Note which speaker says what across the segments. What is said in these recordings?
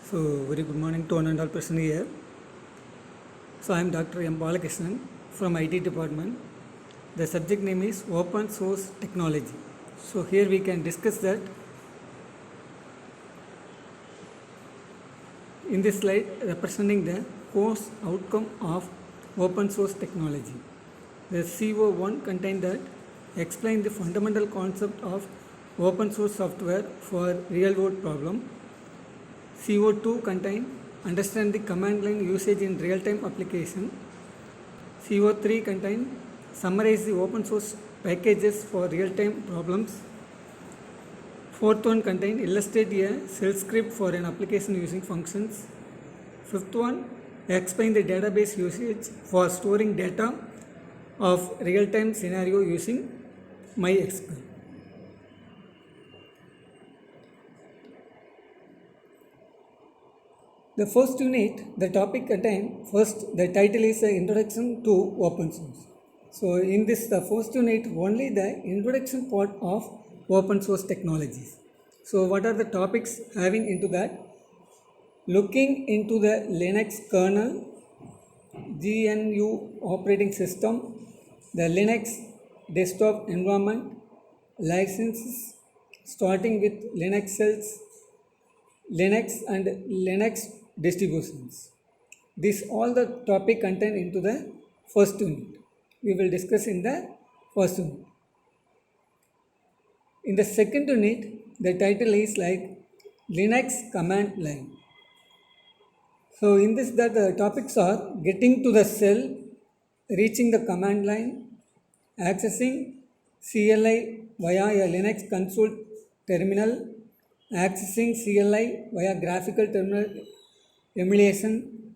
Speaker 1: So, very good morning to one and all person here. So, I am Dr. M. Balakrishnan from IT department. The subject name is Open Source Technology. So, here we can discuss that. In this slide, representing the course outcome of open source technology. The CO1 contained that explain the fundamental concept of open source software for real world problem. CO2 contain understand the command line usage in real-time application. CO3 contain summarize the open source packages for real-time problems. Fourth one contain illustrate a shell script for an application using functions. Fifth one explain the database usage for storing data of real-time scenario using MySQL. The first unit, the topic contain first, the title is Introduction to Open Source. So, in this, the first unit, only the introduction part of open source technologies. So, what are the topics having into that? Looking into the Linux kernel, GNU operating system, the Linux desktop environment, licenses, starting with Linux cells, Linux and Linux distributions. This all the topic contained into the first unit. We will discuss in the first unit. In the second unit, the title is like Linux command line. So in this the topics are getting to the cell, reaching the command line, accessing CLI via a Linux console terminal, accessing CLI via graphical terminal emulation,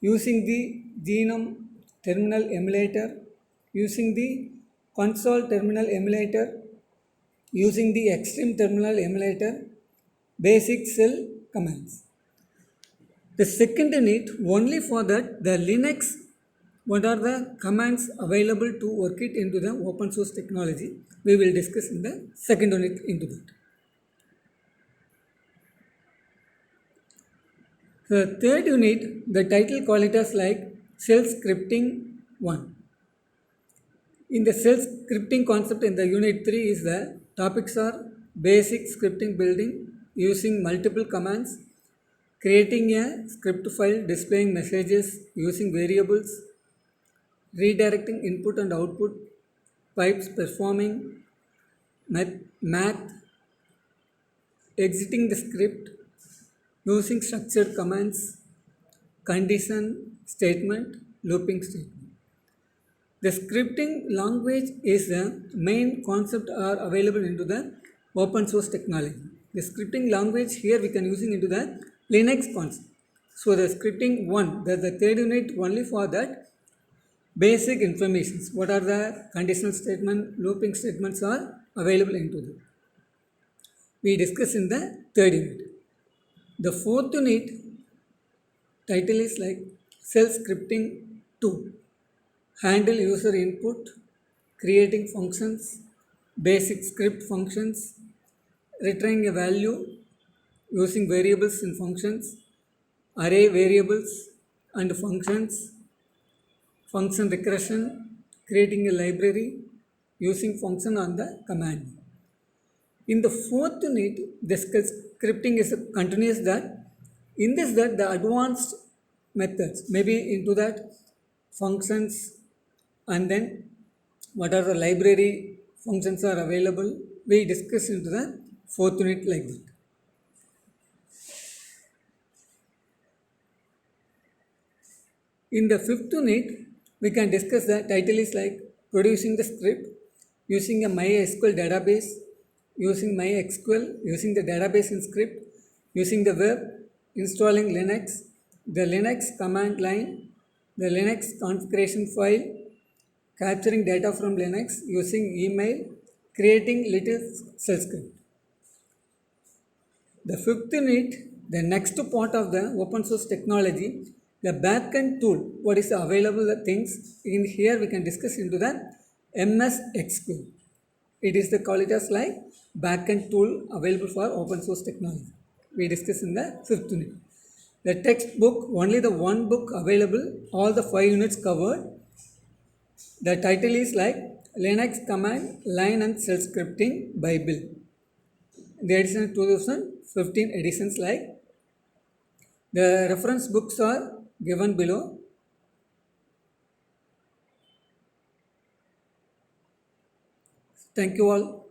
Speaker 1: using the GNOME terminal emulator, using the console terminal emulator, using the extreme terminal emulator, basic shell commands. The second unit only for that the Linux, what are the commands available to work it into the open source technology, we will discuss in the second unit into that. The third unit, the title call it as like shell scripting 1. In the shell scripting concept in the unit 3 is the topics are basic scripting building using multiple commands, creating a script file displaying messages using variables, redirecting input and output, pipes performing, math, exiting the script, using structured commands, condition statement, looping statement. The scripting language is the main concept are available into the open source technology. The scripting language here we can using into the Linux concept. So the scripting 1, the third unit only for that basic informations. What are the conditional statement, looping statements are available into that. We discuss in the third unit. The fourth unit title is like shell scripting 2. Handle user input, creating functions, basic script functions, returning a value using variables in functions, array variables and functions, function regression, creating a library using function on the command. In the fourth unit, the scripting is continuous that in this that the advanced methods maybe into that functions and then what are the library functions are available, we discuss into the fourth unit like that. In the fifth unit, we can discuss the title is like producing the script using a MySQL database, using MySQL, using the database in script, using the web, installing Linux, the Linux command line, the Linux configuration file, capturing data from Linux using email, creating little shell script. The fifth unit, the next part of the open source technology, the backend tool, what is the available things in here we can discuss into the MS SQL. It is the call it as like backend tool available for open source technology. We discuss in the fifth unit. The textbook, only the one book available, all the 5 units covered. The title is like Linux Command Line and Shell Scripting Bible. The edition 2015 editions like. The reference books are given below. Thank you all.